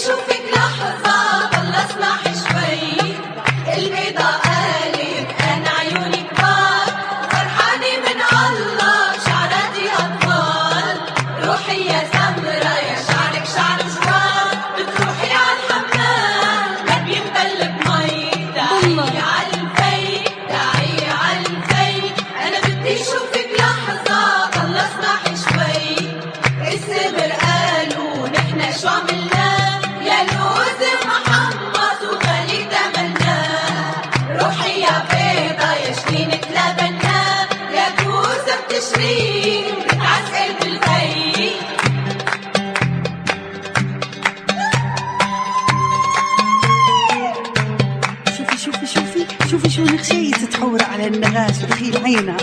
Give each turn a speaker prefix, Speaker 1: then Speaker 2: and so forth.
Speaker 1: شوفك لحظة ضل اسمح شوي. البيضة قالت أنا عيوني كبار، فرحانة من الله شعراتي أطفال. روحي يا سمرة يا شعرك شعر جوار، بتروحي عالحمام ما بينبل بمي. تعي عالفي تعي عالفي، أنا بدي شوفك لحظة ضل اسمح شوي. السمر قالوا نحن شو عملنا، يا لوز محمص وغالي تمناه. روحي يا بيضة يا شنينك لبناه، يا كوسة بتشرين بتعسقل بالخي.
Speaker 2: شوفي شوفي شوفي شوفي شو نخشيت تحور على النغاش، دخيل عينها.